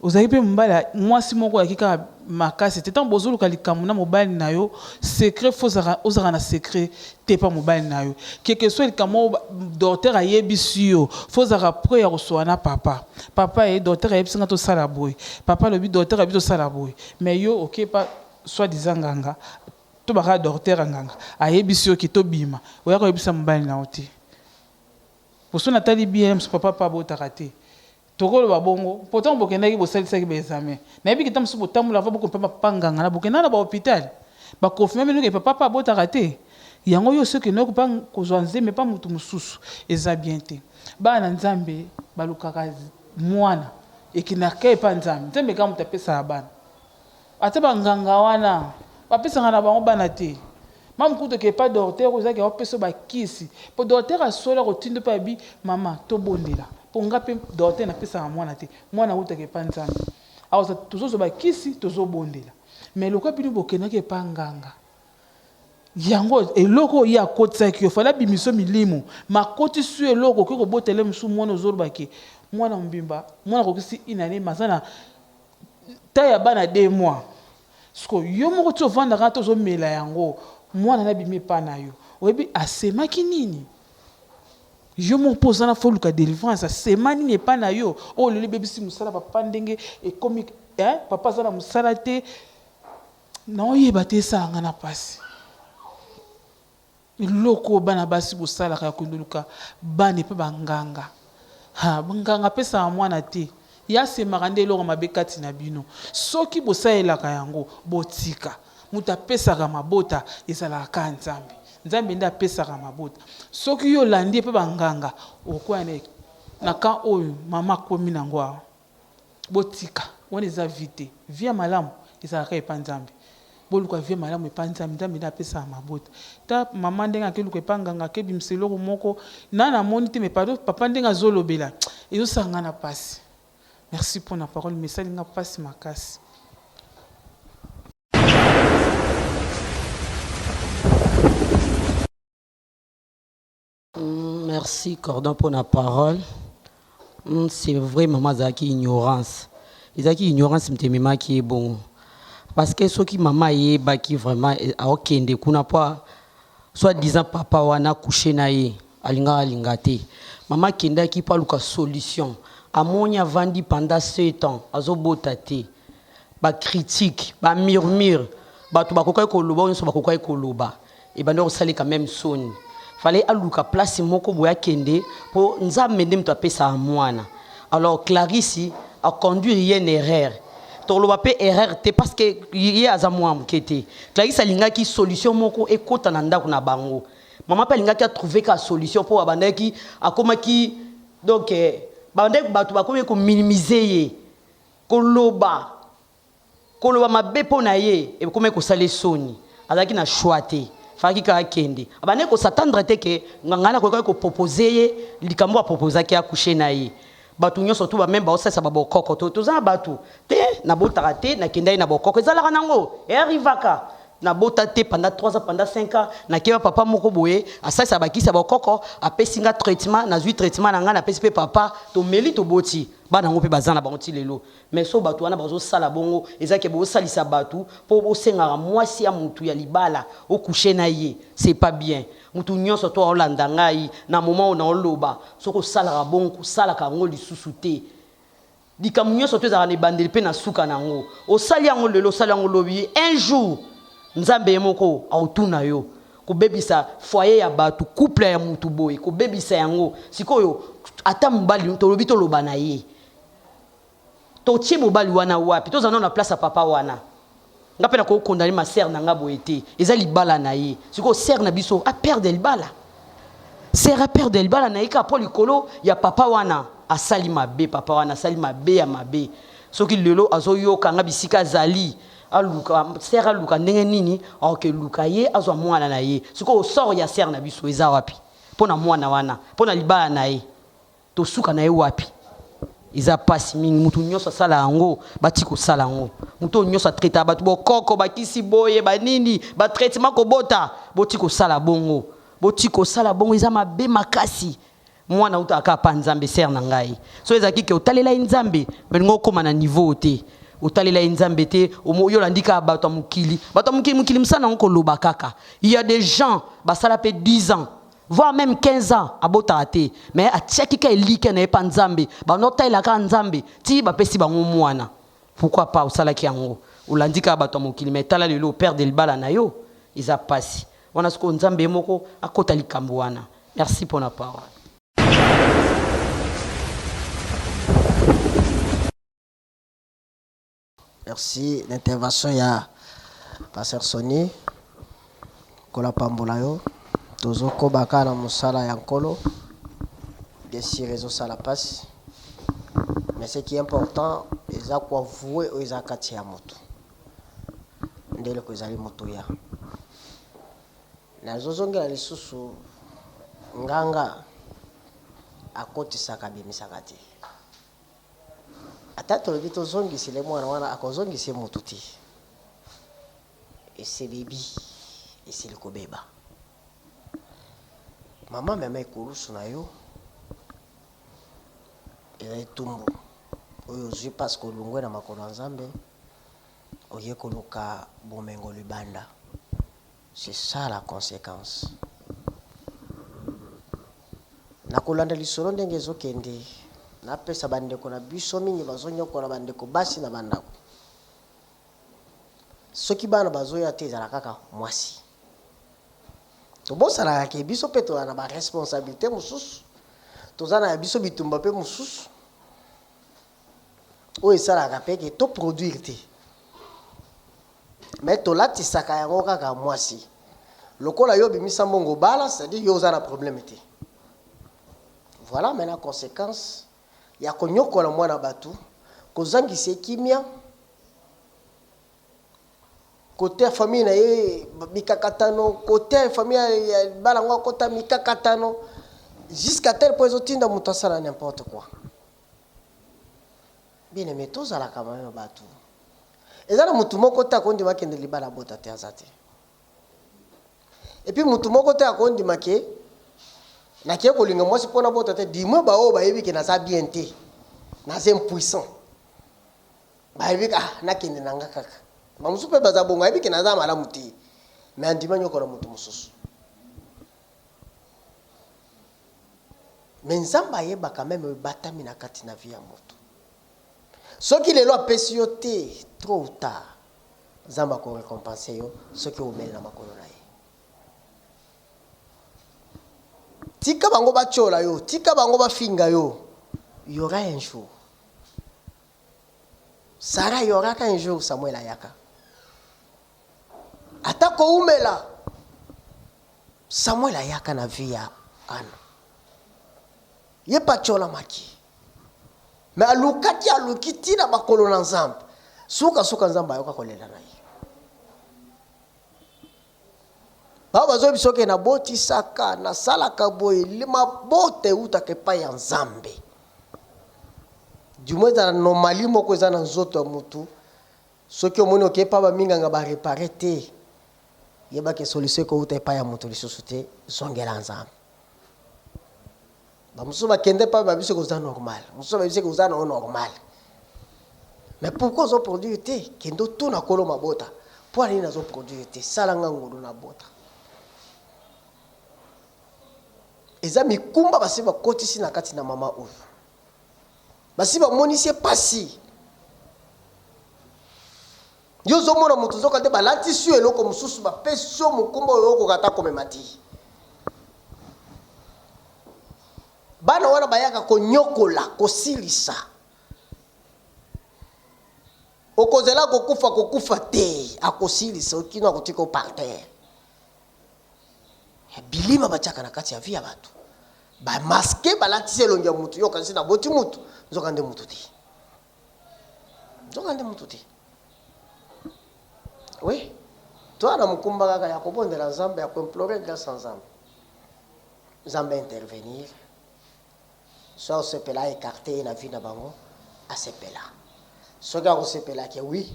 ozali pe mbala mwasi moko ya kika makasi te tango bozoluka likambo na mobali na yo secret fozaka ozaka na secret te pa mobali na yo quelque soit likambo docteur ayebisi yo fozaka pre ya kosoa na papa e docteur ayebisi nga to sala boy papa lobi docteur abi to sala boy mais yo ok pas soit disant nganga to baka docteur nganga ayebisi yo ki to bima oya ko yebisa mbali na oti poso na tali bien mso papa pa botaka te tokolo babongo pourtant bokendaki bosalisaki ba examen na yebi kitam so botamula va boko papa panganga na bokenda na ba hôpital ba confirmer que papa pa botaka te yango yo soki no ko pa kozwa nzembe pa mutu mususu eza bien te bana Nzambe balukaka mwana ekinaka pa Nzambe ka mutapesa bana ate banganga wana bapesanga na bango bana te mamu kuto ke pas docteur ozaki opesa bakisi po docteur asola kotindo pa bi mama to bondela po ngape docteur na pesa mwana te mwana uta ke pa Nzambe aoza tozo bakisi tozo bondela mais lokwa bino bokena ke pa nganga yango eloko ya kotsa ki ofala bimiso milimo makoti su eloko ko botele msu mwana ozoro bake mwana mbimba mwana kokisi inane mazana taya bana 2 mois sko yo moko to vanda ka to zo mela yango mwana na bimi pa na yo oyebi asemaki nini yo mo posana foluka délivrance asemani ne pa na yo o lele bebisi musala papa ndenge e comique papa zana musala te na oyeba te sanga na pasi iloko bana basi busala ka kunduluka bane pe banganga banganga pesa mwana te ya se marande lo mabekati na bino soki bosaelaka yango botika muta pesaka mabota ezala ka Nzambe nda pesaka mabota soki yo landi pe banganga okwane na ka oyo mama komi na ngwa botika woni za vite via malamu ezala ka epa Nzambe boluka via malamu epa Nzambe nda pesaka mabota ta mama ndenga keluka epa nganga ke bimseloko moko na moni te me papa ndenga zolobela ezo sangana pasi. Merci pour la parole, mais ça n'a pas ma casse. Merci Cordon pour la parole. C'est vrai, maman Zaki ignorance. Zaki ignorance me qui est bon. Parce que ce qui maman est baki vraiment a okende kuna pas soit disant papa wana couché na ye alinga te. Maman kenda qui parle de solution. Amonia vandi pendant 7 ans, azobota te. Ba critique, ba murmure, ba to ba kokai koloba, on so ba kokai koloba. Et ba no sali quand même son. Fallait aluka place moko boya kende pour Nzambe ndem to apesa mwana. Alors Clarisse a conduit une erreur. To loba pe erreur te parce que y a za moi mkete. Clarisse alinga ki solution moko ekota na ndako na bango. Maman pe alinga ki a trouvé ka solution pour abandaki akoma ki donc bande batu bakomi ko minimiser ye koloba mabe pona ye e komi ko sale soni azaki na choité faki ka kende abane ko s'attendre te ke ngangana ko proposer ye likambo a proposer ki accoucher na ye batu nyonso to ba même ba osasa ba bokoko to za batu te na botaka te na kendai na bokoko ezalaka nango e arrivaka na bota te pendant 3 ans pendant 5 ans na keba papa moko boye asasa bakisa bakoko apesinga traitement na zui traitement na nga na pesi pe papa to meli to boti bana ngo pe bazana bango ti lelo mais so batu wana bazo sala bongo ezake bo salisa batu po bo senga mwasi ya mutu ya libala o coucher na ye c'est pas bien mutu nyonso to olanda ngai na moment na oloba soko sala bongo sala ka ngo lisusu te dikamunyo soto za ne bandeli pe na suka nango o sali yango lelo sali yango lobi un jour nzambe moko autuna yo ko bebisa foyer ya batu couple ya mutu boy ko bebisa yango sikoyo ata mbali to lobi to loba na ye to tie mobali wana wapi to zana na place ya papa wana ngape na ko condamner ma sœur na ngabo ete ezali bala na ye siko sœur na biso a perdre le bala sœur a perdre le bala na ika po likolo ya papa wana asali mabe papa wana asali mabe ya mabe soki lelo azoyoka nga bisika zali aluka sœur aluka ndenge nini aoke luka ye azwa mwana na ye siko sort ya sœur na biso eza wapi pona mwana wana pona libala na ye to suka na ye wapi iza pasi mingi mutu nyonso sala yango bati ko sala yango mutu nyonso traita batu bokoko bakisi boye banini ba traitement ko bota boti ko sala bongo boti ko sala bongo iza mabe makasi mwana uta akapa nzambe ser na ngai so ezaki ke otalela nzambe belingo koma na niveau te otalela nzambe te yo landika bato mukili msana onko loba kaka il y a des gens basala pe 10 ans voire même 15 ans abota te mais atiaki ka elike na epa nzambe banotela ka nzambe ti bapesi bango mwana pourquoi pas osala ki yango olandika bato mukili mais tala lelo perdre le bala na yo iza pasi wana siko nzambe moko akota likambo wana merci pour la parole. Merci l'intervention ya Pasteur Sonny kola pambola yo tozo ko bakana musala ya nkolo desi réseau sala passe mais ce qui est important eza kwa vouer o eza kati ya moto ndele ko ezali moto ya na zozongela lisusu nganga akotisaka bimisaka te ata tolobi tozongisile mwana wana akozongise motu te eselebi esili kobeba mama meme ekolusu na yo ezali tumbu oyo ozwi mpasi kolungwe na makolo ya nzambe oye koluka bomengo libanda c'est ça la conséquence nakolanda lisolo ndenge ezokende napesa bandeko na biso mingi bazonyokola bandeko basi na bandako soki bana bazoya te ezala kaka mwasi tobosalaka ke biso mpe toza na baresponsabilité mosusu toza na ya biso bitumba mpe mosusu oyo esalaka mpe ke toproduire te mais tolatisaka yango kaka mwasi lokola yo bimisa mbongo bala c'est-à-dire yo oza na problème te. Voilà maintenant conséquence ya konyokola mwana batu kozangisa kimia côté famille na ye mikakatano côté famille ya balango kota mikakatano jusqu'à tel point zotinda mutasala n'importe quoi bien mais tous à la caméra batu ezala mutu moko ta kondi makende libala bota te azate et puis mutu moko ta kondi make na kia kolinga mwasi pona bota te dimo ba o ba yebi ke na sa bien te na c'est impuissant ba yebi ka na kende nanga kaka mamusu pe baza bonga yebi ke na za mala muti mais andima nyoko na mutu mususu mais nzamba yeba quand même batami na kati na vie ya moto soki lelo apesi yo te trop ou tard nzamba ko récompenser yo soki omeli na makolo na ye tika bango bachola yo tika bango bafinga yo y aura un jour Sarah y aura qu'un jour Samuel ayaka atako umela Samuel ayaka na vie ya Anna ye pachola maki mais alukati alukiti na bakolo na nzamba suka nzamba yoka kolela na ye baba zo bisoke na boti saka na sala kaboy lima bote utake pa ya nzambe du moins na normali moko za na nzoto ya mutu soki omoni okepa ba minga nga ba réparer te yeba ke solution ko uta pa ya moto lisusu te zongela nzambe ba musu ba kende pa ba biso ko za normal musu ba biso ko za normal mais pourquoi zo produire te kendo tout na kolo mabota pour aller na zo produire te salanga ngulu na bota eza mikumba basi ba kotisi na kati na mama oyo basi ba monisi pasi yo zo mona mutu zo kande balati su eloko mususu ba peso mukumba oyo ko kata komemati bana wana bayaka konyokola kosilisa okozela kokufa te akosilisa okino akotika o par terre bilima bachaka na kati ya via batu ba maske balati elongi ya mutu yo kasi na boti mutu nzokande mutu te oui toi na mukumba kaka ya kobondela nzambe ya koimplorer grâce à nzambe nzambe intervenir soit osepela écarté na vie na bango asepela soki akosepela ke oui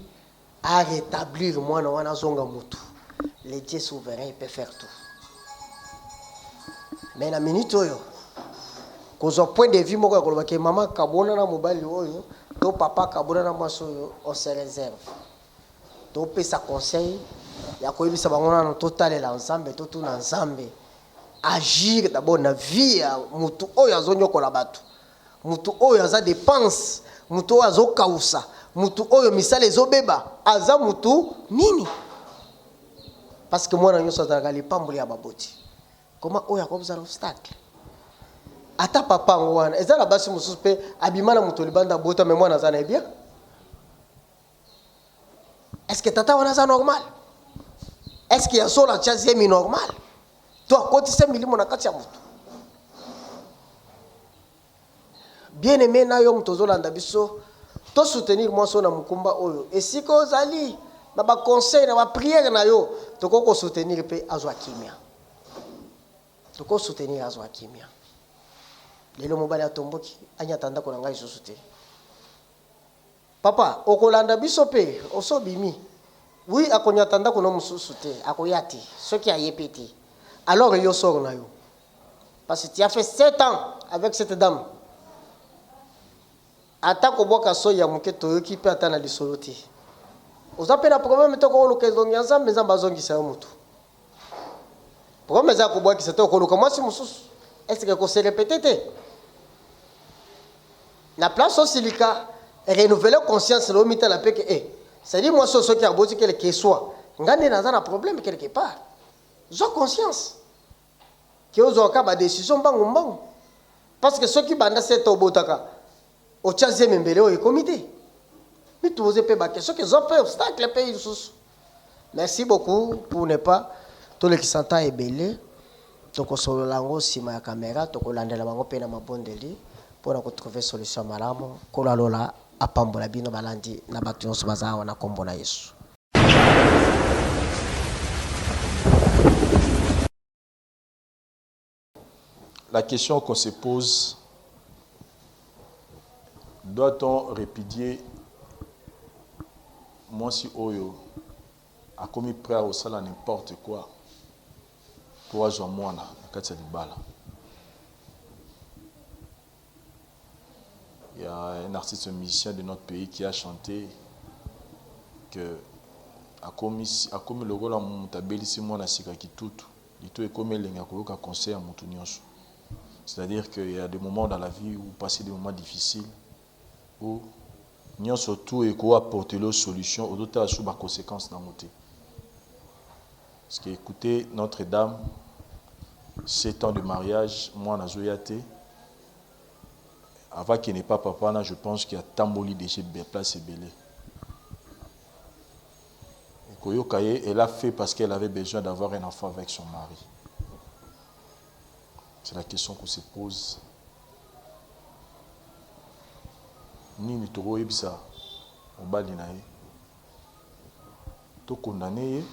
à rétablir mwana wana zonga mutu le Dieu souverain il peut faire tout mais na minute oyo kozwa point de vue moko ya koloba ke mama kabona na mobali oyo to papa kabona na mwasi oyo on se réserve to pesa conseil ya koyebisa bango na totalela ensemble to tuna ensemble agir d'abord na vie ya mutu oyo azonyokola batu mutu oyo aza dépense mutu oyo azokausa mutu oyo misala ezobeba aza mutu nini parce que mwana nyonso azalaka lipamboli ya baboti koma oyo akobuzala obstacle ata papa ngo wana ezala basi mosusu mpe abima na mutu libanda bota me mwana aza na ebia est-ce que tata wana aza normal est-ce que ya sola tiaziemi normal to akotisa milimo na kati ya mutu bien aimé na yo mutu ozolanda biso to soutenir mwasi na mukumba oyo esika ozali na baconseil na bapriere na yo tokoko soutenir mpe azwa kimia toko soutenir azwa kimia lelo mobali atomboki anyata ndako na ngai lisusu te papa okolanda biso mpe osobimi oui akonyata ndako na mosusu te akoya te soki ayebi te alors yo sors na yo parce que tu as fait 7 ans avec cette dame ata koboka soya moke toyoki mpe ata na lisolo te oza mpe na problème te okoluka ezongi ya nzambe nzambe azongisa yo motu problème eza kobwakisa te okoluka mwasi mosusu estce kose répété te na place osilika renouveler conscience na omitala mpe ke c'est-à-dire mwasi oyo soki aboti quelque soit nga nde naza na problème quelque part zwa conscience ke ozwaka badécision mbangu parce que soki banda sete obotaka otiazie membele oyo ekomi te mituoze mpe bakeso ke zwa mpe obstacle mpe lisusu merci beaucoup pour ne pas tolekisa ntan ebele tokosolola yango nsima ya kamera tokolandela bango mpe na mabondeli mpona kotrouve solution malamu kolalola apambola bino balandi na bato nyonso baza awa na nkombo na yesu. La question qu'on se pose, doit-on répudier Mwasi Oyo a commis prêt au sale à n'importe quoi pour avoir moi na kati ya libala? Il y a un artiste musicien de notre pays qui a chanté que a commis le rôle à mutabeli si moi na sika kitutu lito e comme lenga ko ka conseil à mutu nyonso. C'est-à-dire qu'il y a des moments dans la vie où passer des moments difficiles où nous surtout et quoi apporter leur solution au delà sous les conséquences dans notre. Parce que écoutez Notre-Dame 7 ans de mariage moi na zoyate avant qu'il n'ait pas papa je pense qu'il y a tamboli déjà place et belé. Et Koyokaye elle a fait parce qu'elle avait besoin d'avoir un enfant avec son mari. C'est la question qu'on se pose. Nini toro ebisa obali na ye. To condamné ye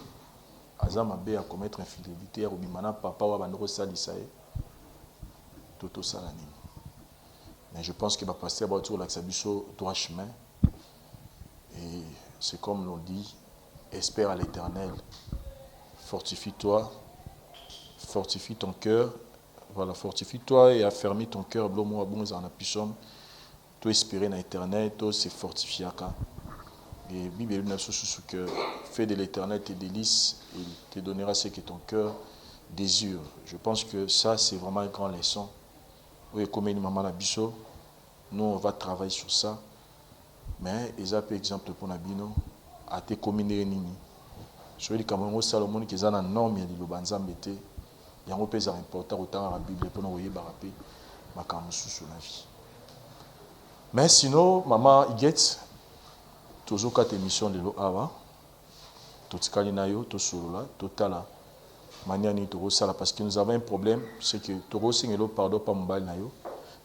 azama be à commettre infidélité ya obimana papa wa bandoko salisa ye. Toto salani. Mais je pense qu'il va passer à autour l'axabiso droit chemin. Et c'est comme l'on dit, espère à l'Éternel, fortifie-toi, fortifie ton cœur. Voilà, fortifie-toi et affermis ton cœur. Blomo bon en appuissant. Toi espérer dans l'éternel, toi c'est fortifié. Et Bible nous dit que fais de l'éternel tes délices et il te donnera ce que ton cœur désire. Je pense que ça c'est vraiment une grande leçon. Oui, comme une maman Nabiso, nous on va travailler sur ça. Mais ils ont par exemple pour Nabino, à te communer nini. Je veux dire quand même Salomon qui est dans norme il le banza mbete. Il y a un peu important autant la Bible pour nous voyer baraper ma camusu sur la vie. Mais sinon maman Iguette toujours quatre émissions de l'Oawa, tout ce qu'il y a, tout solo là, tout là, manière ni tout ça là parce que nous avons un problème, c'est que tout ça n'est pardon pas mobile na yo,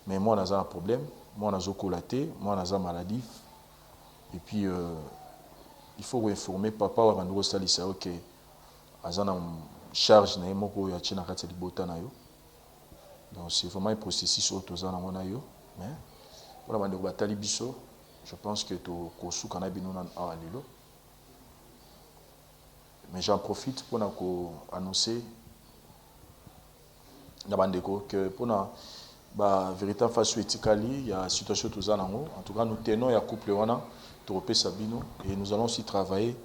mais moi on a un problème, moi on a colaté, moi on a une maladie, et puis il faut informer papa ou nous ça lisa ok, azana charge na yemo ko ya china kati libota na yo, donc c'est vraiment un processus auto za na mona yo, mais voilà mande ko batali biso. Je pense que tu as mais j'en profite pour annoncer que pour la vérité face éthiquement, il y a une situation tout ça. En tout cas, nous tenons à couple Toropé Sabino et nous allons aussi travailler.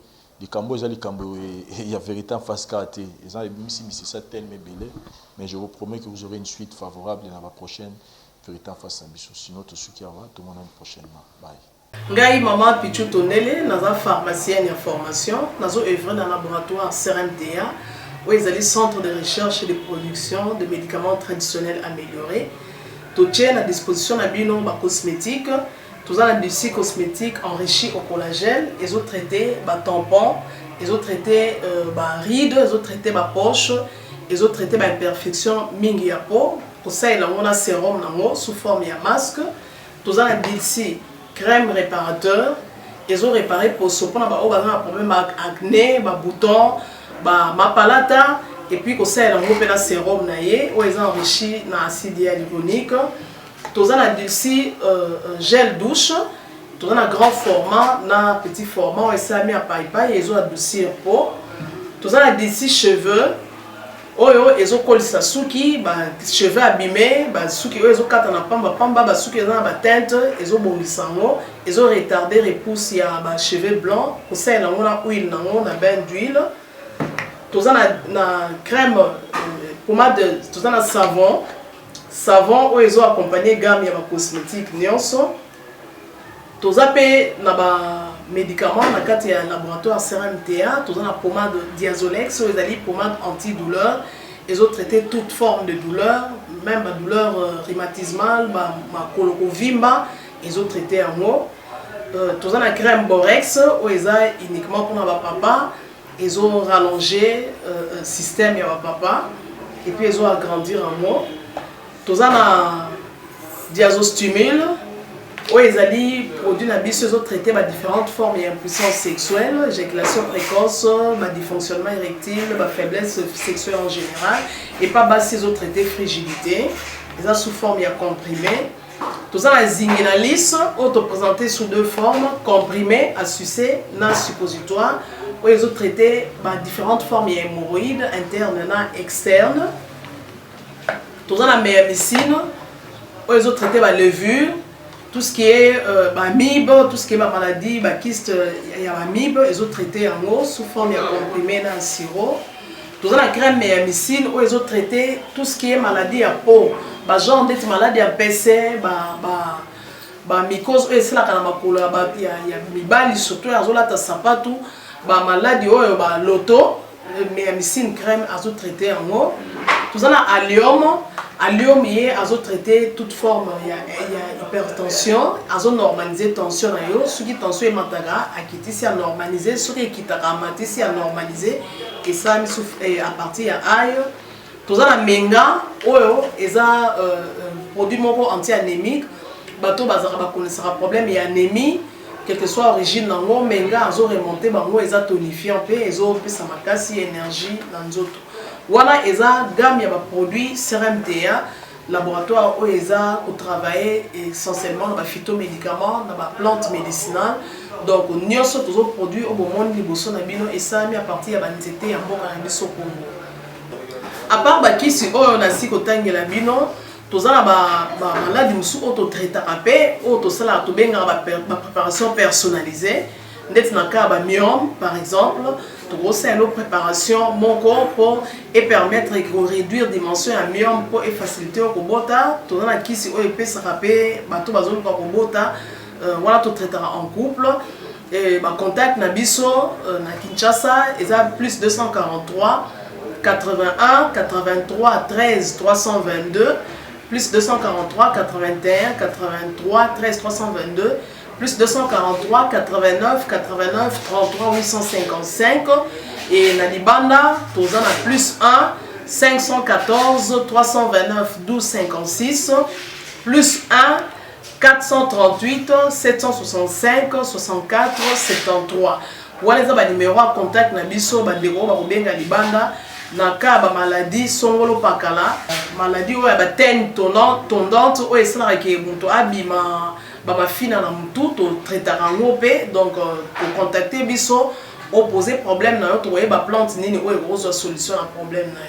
Les Cambo, il y a vérité face karaté. Même si c'est ça tellement belé, mais je vous promets que vous aurez une suite favorable dans la prochaine vérité face à Bissou. Sinon, tout ce qui va, tout le monde prochainement. Bye. Ngai maman Pichu Tonele, naza pharmacienne en formation, nazo œuvre dans le laboratoire CRMTA, où ils allaient centre de recherche et de production de médicaments traditionnels améliorés. Tout tient à disposition de bino cosmétiques, tout ça l'industrie cosmétique enrichie au collagène, ils ont traité tampons, ils ont traité rides, ils ont traité poche, ils ont traité imperfection mingi ya peau, pour ça il a un sérum sous forme de masque, tout ça l'industrie crème réparateur, ils ont réparé pour ce qu'on a un problème avec acné, boutons, mapalata, et puis aussi ils ont un sérum où ils ont enrichi dans l'acide hyaluronique. Tous un adulci gel douche, tous un grand format, un petit format, ils ont mis à paille, ils ont adouci peau. Tous un adulci cheveux. Ils ont collé sa souki, cheveux abîmés, souki ils ont quatre na pamba, souki ils ont ba teinte, ils ont bongisango, ils ont retardé repousse ya ba cheveux blancs, pour ça ils ont na huile na bain d'huile. Tous na crème pommade, tous na savon où ils ont accompagné gamme ya ba cosmétique nyonso. Tous pe na ba médicaments dans le laboratoire CRMTA, tout la pommade Diazolex, ils ont pommade antidouleur, ils ont traité toute forme de douleur, même la douleur rhumatismale, ma colorovimba, ils ont traité en haut. Tout la crème Borex, où ils ont uniquement pour ma papa, ils ont rallongé le système de papa, et puis ils ont agrandi en haut. Tout la Diazostimule, où ils ont produit ils ont traité différentes formes d'impuissance sexuelle, éjaculation précoce, dysfonctionnement érectile, faiblesse sexuelle en général, et pas ils ont traité frigidité, ils ont sous forme comprimée. Tout ça, la zinguinalis, présenté sous deux formes, comprimé à sucer, non suppositoire, où ils ont traité différentes formes d'hémorroïdes internes et externes. Tout ça, la méamycine, où ils ont traité la levure. Tout ce qui est MIB, tout ce qui est maladie, kyste, il y a MIB, ils ont traité en eau sous forme de comprimé dans le sirop. Tout ça, la crème méamycine, où ils ont traité tout ce qui est maladie à peau. Genre des maladies à PC, mycose, c'est là qu'il y a mibali, surtout, ils ont là, sapatou, maladie, l'auto, méamycine crème, ils ont traité en eau. Tout ça, la allium. Allium, ils ont traité toute forme, il y a hypertension, ils ont normalisé tension, ceux qui tension est mataga, à normaliser, ceux qui quittent à normaliser, et ça à partir de aïe. Tout ça, la menga, ils ont produit anti-anémique, bateau connaissera problème et anémie, quelle que soit l'origine, menga, ils ont remonté, ils ont tonifié un peu, ils ont fait sa énergie dans les autres. Voilà, ils ont gamme de produits CRMTA, laboratoire où ils ont travaillé essentiellement dans les phytomédicaments, dans les plantes médicinales, Donc nyonso tozo produit au bomoni liboso na bino esami à partir ya banzete ya mboka na biso Congo. À part bakisi oyo na siko tangela bino, tozala ba maladi musu auto traitera pe auto sala to benga ba préparation personnalisée. Ndeti na ka ba myome par exemple, to grosse une préparation mon corps pour et permettre de réduire dimension ya myome pour et faciliter ko bota, to na kisi oyo pesa pe bato bazolo ko bota. Voilà, tout traitera en couple. Et bah, contact Nabiso, na Kinshasa, ils ont plus 243 81 83 13 322, plus 243 81 83 13 322, plus 243 89 89 33 855. Et Nalibanda, tous en a plus 1 514 329 12 56, plus 1 438 765 64 73. Voilà les numéros à contact na biso bandeko ba kobenga libanda na ka ba maladie songolo pakala maladie oyo ba tene tondante oyo esala ke muto abima ba mafina na mutu to traitera ngope. Donc pour contacter biso opposer problème na yo to ba plante nini oyo ko solution na problème na